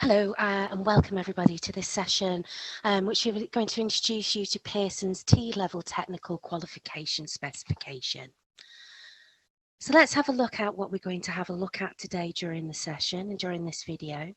Hello and welcome everybody to this session, which we're going to introduce you to Pearson's T-level technical qualification specification. So let's have a look at what we're going to have a look at today during the session and during this video.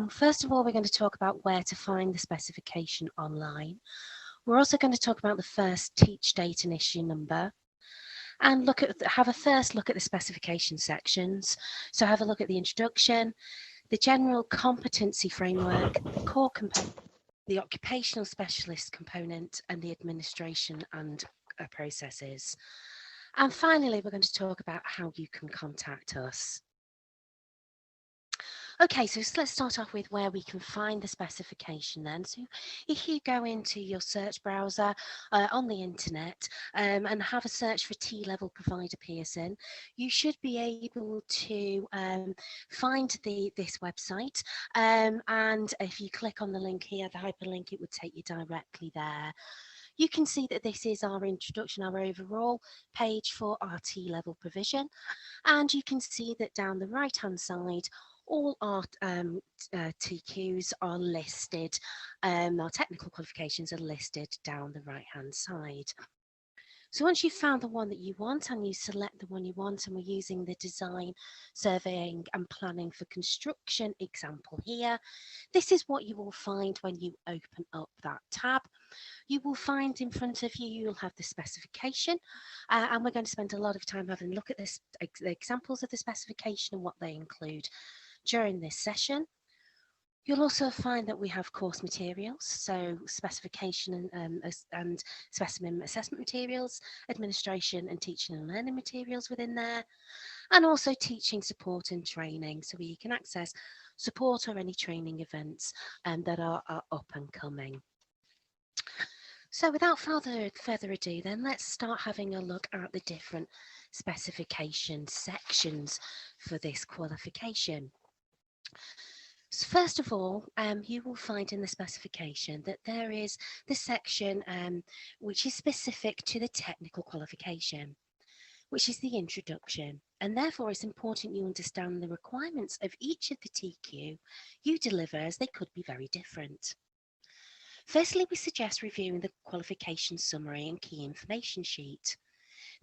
First of all, we're going to talk about where to find the specification online. We're also going to talk about the first teach date and issue number, and have a first look at the specification sections. So have a look at the introduction, the general competency framework, the core component, the occupational specialist component, and the administration and processes. And finally, we're going to talk about how you can contact us. Okay, so let's start off with where we can find the specification then. So if you go into your search browser on the internet and have a search for T-level provider Pearson, you should be able to find this website. And if you click on the link here, the hyperlink, it would take you directly there. You can see that this is our introduction, our overall page for our T-level provision. And you can see that down the right-hand side, all our TQs are listed, our technical qualifications are listed down the right-hand side. So once you've found the one that you want and you select the one you want, and we're using the design, surveying and planning for construction example here, this is what you will find when you open up that tab. You will find in front of you, you'll have the specification, and we're going to spend a lot of time having a look at the examples of the specification and what they include during this session. You'll also find that we have course materials, so specification and specimen assessment materials, administration and teaching and learning materials within there, and also teaching support and training, so you can access support or any training events that are up and coming. So without further ado, then let's start having a look at the different specification sections for this qualification. So first of all, you will find in the specification that there is the section which is specific to the technical qualification, which is the introduction, and therefore it's important you understand the requirements of each of the TQ you deliver, as they could be very different. Firstly, we suggest reviewing the qualification summary and key information sheet.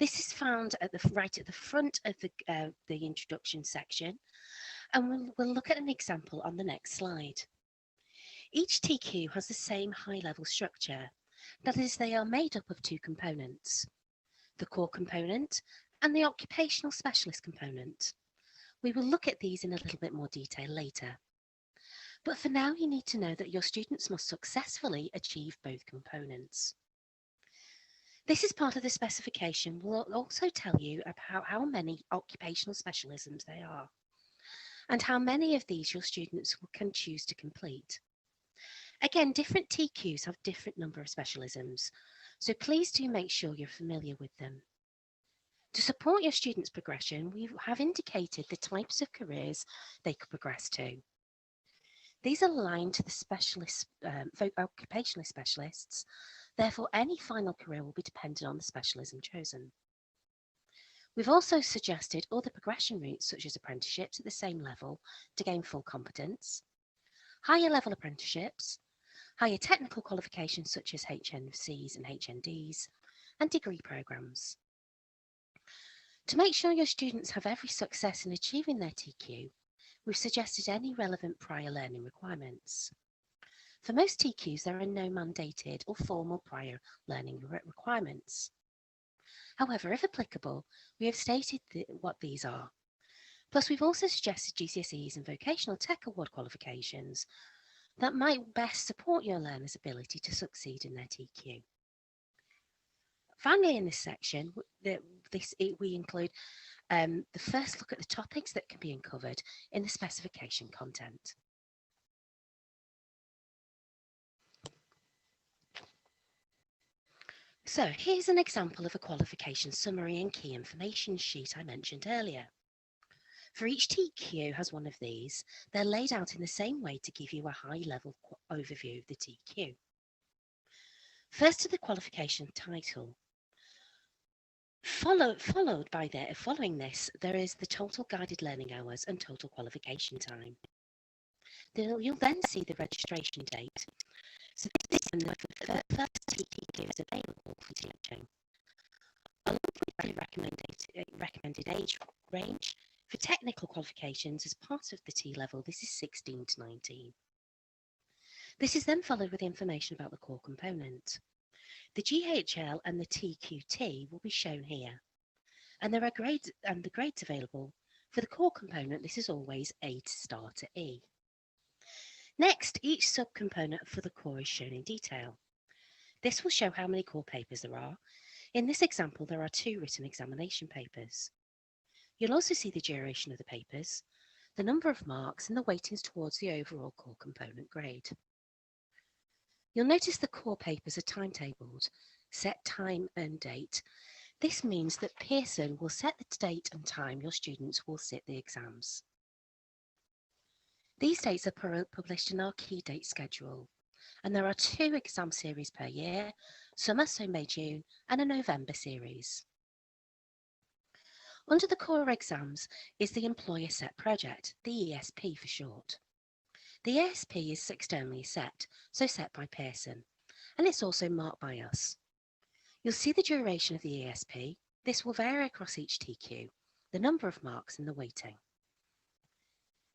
This is found right at the front of the introduction section, and we'll look at an example on the next slide. Each TQ has the same high-level structure. That is, they are made up of two components, the core component and the occupational specialist component. We will look at these in a little bit more detail later. But for now, you need to know that your students must successfully achieve both components. This is part of the specification. We'll also tell you about how many occupational specialisms there are, and how many of these your students can choose to complete. Again, different TQs have different number of specialisms, so please do make sure you're familiar with them. To support your students' progression, we have indicated the types of careers they could progress to. These are aligned to the occupational specialists, therefore any final career will be dependent on the specialism chosen. We've also suggested other progression routes, such as apprenticeships at the same level to gain full competence, higher level apprenticeships, higher technical qualifications such as HNCs and HNDs, and degree programmes. To make sure your students have every success in achieving their TQ, we've suggested any relevant prior learning requirements. For most TQs, there are no mandated or formal prior learning requirements. However, if applicable, we have stated what these are. Plus, we've also suggested GCSEs and vocational tech award qualifications that might best support your learners' ability to succeed in their TQ. Finally, in this section, we include the first look at the topics that can be uncovered in the specification content. So here's an example of a qualification summary and key information sheet I mentioned earlier. For each TQ has one of these, they're laid out in the same way to give you a high-level overview of the TQ. First to the qualification title. Following this, there is the total guided learning hours and total qualification time. You'll then see the registration date. So this is when the first TQ is available for teaching, along with the recommended age range. For technical qualifications as part of the T-level, this is 16 to 19. This is then followed with information about the core component. The GHL and the TQT will be shown here, and there are grades and the grades available. For the core component, this is always A to star to E. Next, each subcomponent for the core is shown in detail. This will show how many core papers there are. In this example, there are 2 written examination papers. You'll also see the duration of the papers, the number of marks, and the weightings towards the overall core component grade. You'll notice the core papers are timetabled, set time and date. This means that Pearson will set the date and time your students will sit the exams. These dates are published in our key date schedule, and there are 2 exam series per year, summer, so May-June, and a November series. Under the core exams is the Employer Set Project, the ESP for short. The ESP is externally set, so set by Pearson, and it's also marked by us. You'll see the duration of the ESP. This will vary across each TQ, the number of marks and the weighting.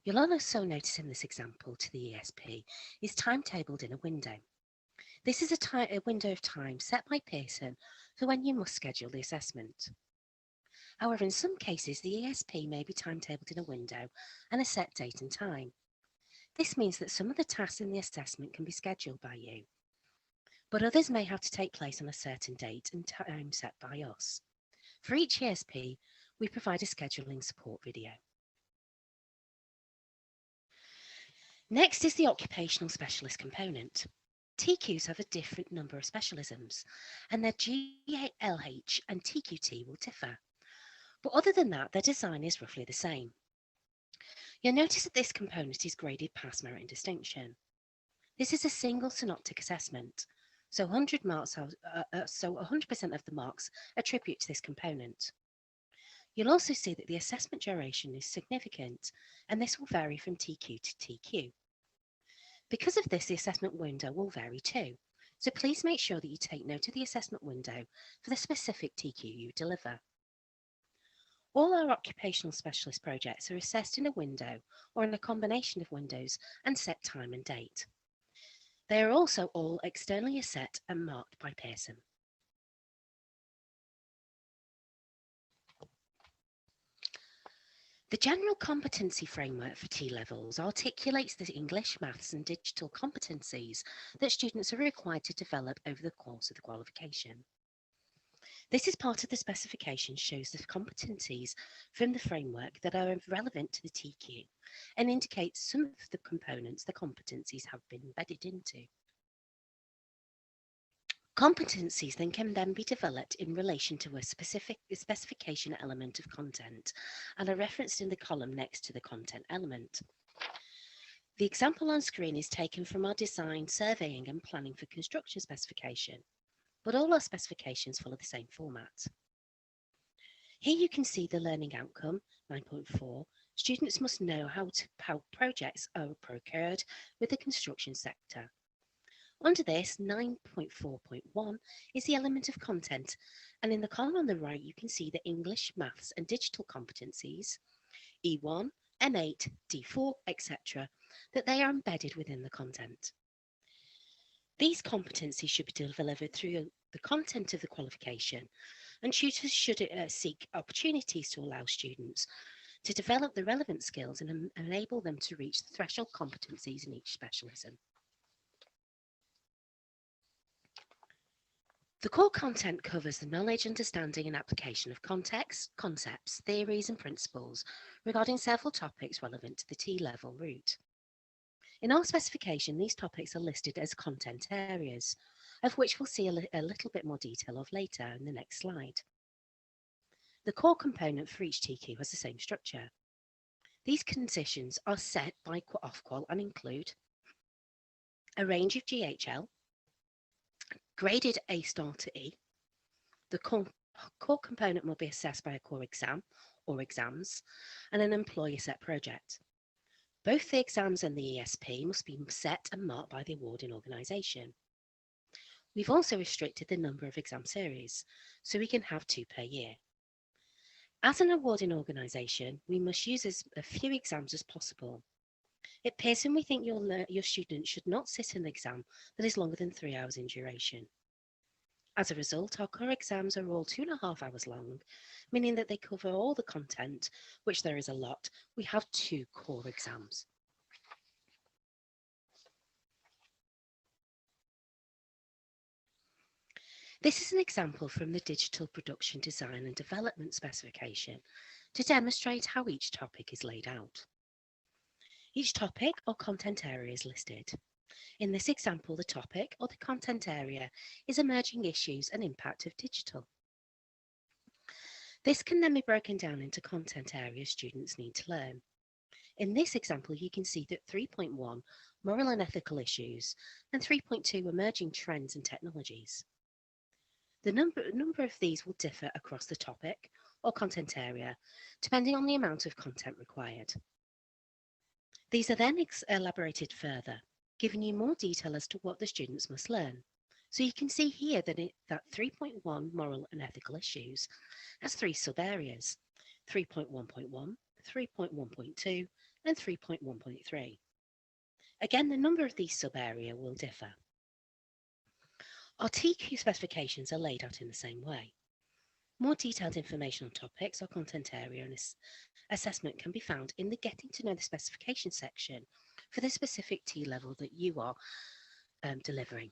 You'll also notice in this example to the ESP is timetabled in a window. This is a window of time set by Pearson for when you must schedule the assessment. However, in some cases, the ESP may be timetabled in a window and a set date and time. This means that some of the tasks in the assessment can be scheduled by you, but others may have to take place on a certain date and time set by us. For each ESP, we provide a scheduling support video. Next is the occupational specialist component. TQs have a different number of specialisms, and their GLH and TQT will differ. But other than that, their design is roughly the same. You'll notice that this component is graded pass, merit and distinction. This is a single synoptic assessment, so 100% of the marks attribute to this component. You'll also see that the assessment duration is significant, and this will vary from TQ to TQ. Because of this, the assessment window will vary too, so please make sure that you take note of the assessment window for the specific TQ you deliver. All our occupational specialist projects are assessed in a window or in a combination of windows and set time and date. They are also all externally assessed and marked by Pearson. The general competency framework for T-levels articulates the English, maths and digital competencies that students are required to develop over the course of the qualification. This is part of the specification, shows the competencies from the framework that are relevant to the TQ and indicates some of the components the competencies have been embedded into. Competencies can be developed in relation to a specific specification element of content and are referenced in the column next to the content element. The example on screen is taken from our design, surveying and planning for construction specification, but all our specifications follow the same format. Here you can see the learning outcome, 9.4. Students must know how projects are procured with the construction sector. Under this, 9.4.1 is the element of content, and in the column on the right you can see the English, maths and digital competencies, E1, M8, D4, etc., that they are embedded within the content. These competencies should be delivered through the content of the qualification, and tutors should seek opportunities to allow students to develop the relevant skills and enable them to reach the threshold competencies in each specialism. The core content covers the knowledge, understanding and application of context, concepts, theories and principles regarding several topics relevant to the T-level route. In our specification, these topics are listed as content areas, of which we'll see a little bit more detail of later in the next slide. The core component for each TQ has the same structure. These conditions are set by Ofqual and include a range of GHL, graded A star to E. The core component will be assessed by a core exam or exams and an employer set project. Both the exams and the ESP must be set and marked by the awarding organisation. We've also restricted the number of exam series, so we can have 2 per year. As an awarding organisation, we must use as few exams as possible. At Pearson, we think your student should not sit an exam that is longer than 3 hours in duration. As a result, our core exams are all 2.5 hours long, meaning that they cover all the content, which there is a lot. We have 2 core exams. This is an example from the Digital Production Design and Development specification to demonstrate how each topic is laid out. Each topic or content area is listed. In this example, the topic or the content area is emerging issues and impact of digital. This can then be broken down into content areas students need to learn. In this example, you can see that 3.1, moral and ethical issues, and 3.2, emerging trends and technologies. The number of these will differ across the topic or content area, depending on the amount of content required. These are then elaborated further, giving you more detail as to what the students must learn. So you can see here that 3.1 moral and ethical issues has 3 sub-areas, 3.1.1, 3.1.2 and 3.1.3. Again, the number of these sub-area will differ. Our TQ specifications are laid out in the same way. More detailed information on topics or content area and assessment can be found in the Getting to Know the Specification section for the specific T level that you are delivering.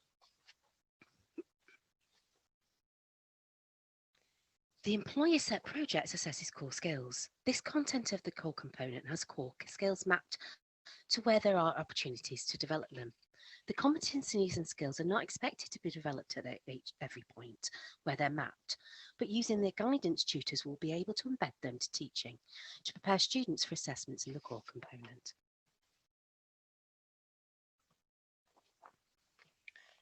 The employer set project assesses core skills. This content of the core component has core skills mapped to where there are opportunities to develop them. The competencies and skills are not expected to be developed at every point where they're mapped, but using their guidance, tutors will be able to embed them to teaching to prepare students for assessments in the core component.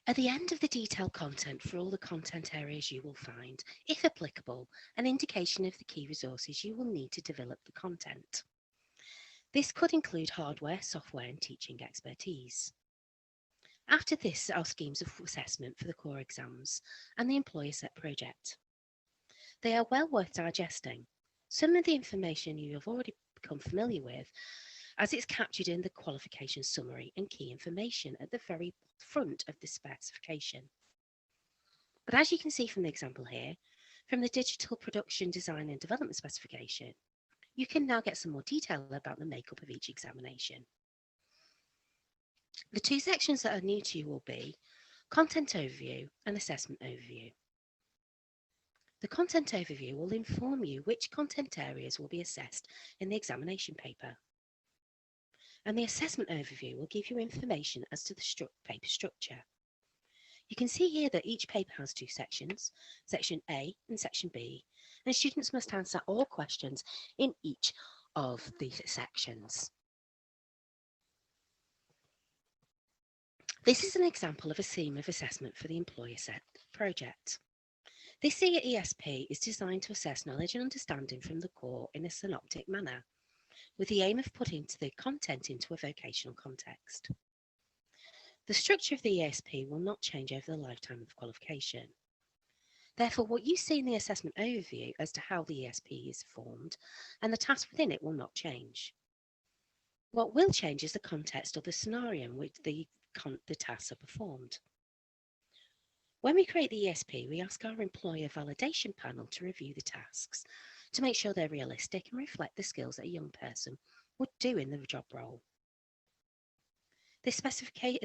At the end of the detailed content for all the content areas, you will find, if applicable, an indication of the key resources you will need to develop the content. This could include hardware, software, and teaching expertise. After this are schemes of assessment for the core exams and the employer set project. They are well worth digesting. Some of the information you have already become familiar with, as it's captured in the qualification summary and key information at the very front of the specification. But as you can see from the example here, from the Digital Production Design and Development specification, you can now get some more detail about the makeup of each examination. The 2 sections that are new to you will be Content Overview and Assessment Overview. The Content Overview will inform you which content areas will be assessed in the examination paper. And the Assessment Overview will give you information as to the paper structure. You can see here that each paper has 2 sections, Section A and Section B, and students must answer all questions in each of these sections. This is an example of a theme of assessment for the employer set project. This ESP is designed to assess knowledge and understanding from the core in a synoptic manner, with the aim of putting the content into a vocational context. The structure of the ESP will not change over the lifetime of qualification. Therefore, what you see in the assessment overview as to how the ESP is formed and the tasks within it will not change. What will change is the context or the scenario in which the tasks are performed. When we create the ESP, we ask our employer validation panel to review the tasks to make sure they're realistic and reflect the skills that a young person would do in the job role. This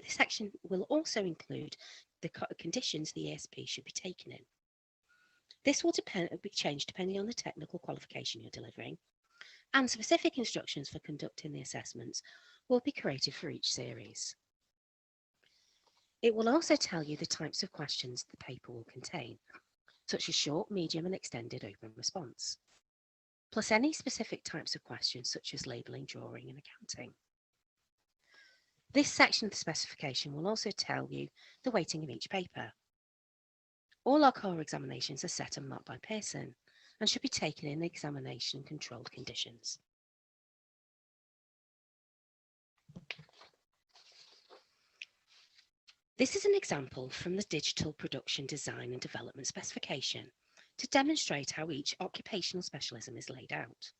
section will also include the conditions the ESP should be taken in. This will be changed depending on the technical qualification you're delivering, and specific instructions for conducting the assessments will be created for each series. It will also tell you the types of questions the paper will contain, such as short, medium, and extended open response, plus any specific types of questions such as labelling, drawing, and accounting. This section of the specification will also tell you the weighting of each paper. All our core examinations are set and marked by Pearson and should be taken in examination controlled conditions. This is an example from the Digital Production Design and Development Specification to demonstrate how each occupational specialism is laid out.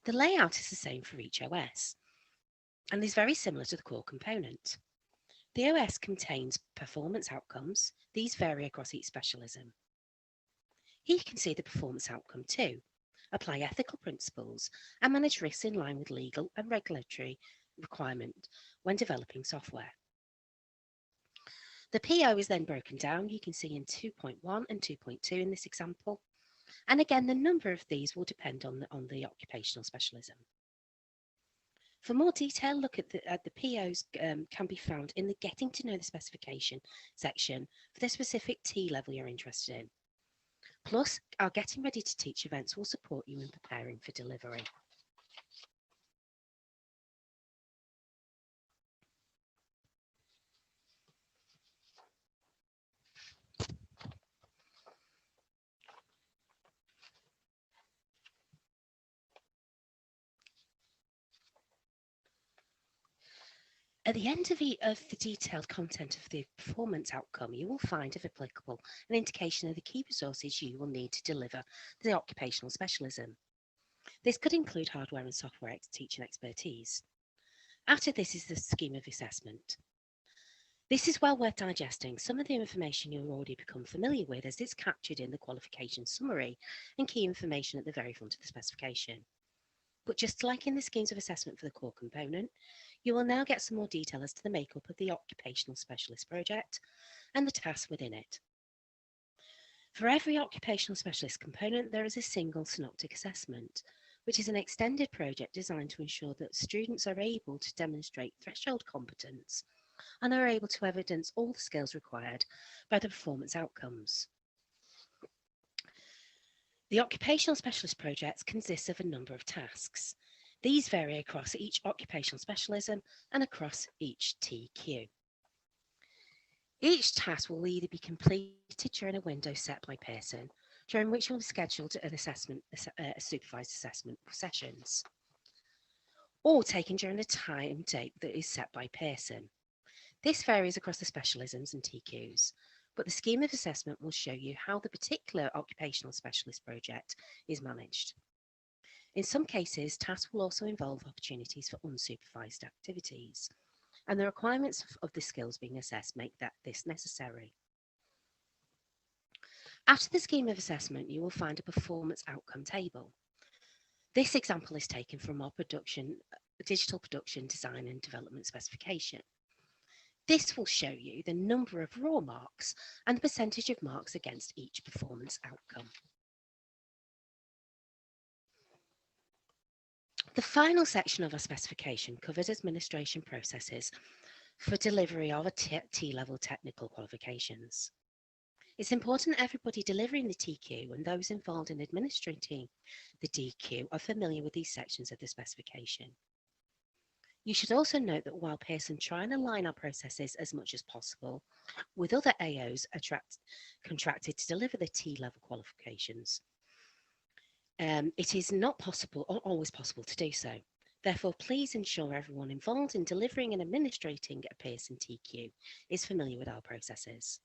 The layout is the same for each OS and is very similar to the core component. The OS contains performance outcomes. These vary across each specialism. Here you can see the performance outcome 2. Apply ethical principles and manage risks in line with legal and regulatory requirement when developing software. The PO is then broken down, you can see in 2.1 and 2.2 in this example. And again, the number of these will depend on the occupational specialism. For more detail, look at the POs can be found in the Getting to Know the Specification section for the specific T level you're interested in. Plus, our Getting Ready to Teach events will support you in preparing for delivery. At the end of the detailed content of the performance outcome, you will find, if applicable, an indication of the key resources you will need to deliver the occupational specialism. This could include hardware and software teaching expertise. After this is the scheme of assessment. This is well worth digesting. Some of the information you'll already become familiar with as it's captured in the qualification summary and key information at the very front of the specification. But just like in the schemes of assessment for the core component, you will now get some more detail as to the makeup of the occupational specialist project and the tasks within it. For every occupational specialist component, there is a single synoptic assessment, which is an extended project designed to ensure that students are able to demonstrate threshold competence and are able to evidence all the skills required by the performance outcomes. The occupational specialist project consists of a number of tasks. These vary across each occupational specialism and across each TQ. Each task will either be completed during a window set by Pearson, during which will be scheduled an assessment, a supervised assessment sessions, or taken during a time date that is set by Pearson. This varies across the specialisms and TQs, but the scheme of assessment will show you how the particular occupational specialist project is managed. In some cases, tasks will also involve opportunities for unsupervised activities, and the requirements of the skills being assessed make this necessary. After the scheme of assessment, you will find a performance outcome table. This example is taken from our digital production design and development specification. This will show you the number of raw marks and the percentage of marks against each performance outcome. The final section of our specification covers administration processes for delivery of T-level technical qualifications. It's important that everybody delivering the TQ and those involved in administrating the DQ are familiar with these sections of the specification. You should also note that while Pearson try and align our processes as much as possible with other AOs contracted to deliver the T-level qualifications, it is not possible or always possible to do so. Therefore, please ensure everyone involved in delivering and administrating a Pearson TQ is familiar with our processes.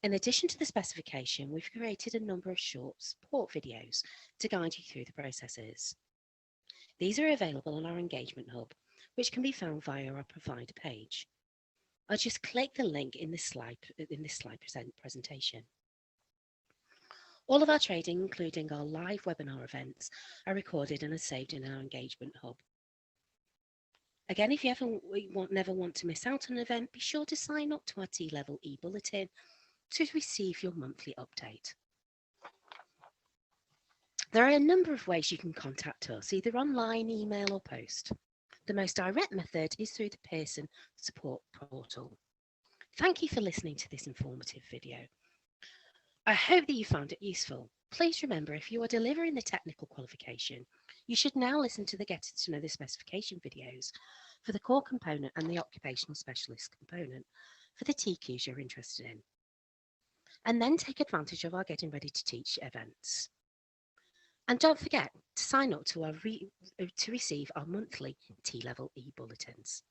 In addition to the specification, we've created a number of short support videos to guide you through the processes. These are available on our engagement hub, which can be found via our provider page. I'll just click the link in this slide presentation. All of our training, including our live webinar events, are recorded and are saved in our engagement hub. Again, if you never want to miss out on an event, be sure to sign up to our T-level e-bulletin to receive your monthly update. There are a number of ways you can contact us, either online, email or post. The most direct method is through the Pearson support portal. Thank you for listening to this informative video. I hope that you found it useful. Please remember, if you are delivering the technical qualification, you should now listen to the Getting to Know the Specification videos for the core component and the occupational specialist component for the TQs you're interested in. And then take advantage of our Getting Ready to Teach events. And don't forget to sign up to receive our monthly T-level e-bulletins.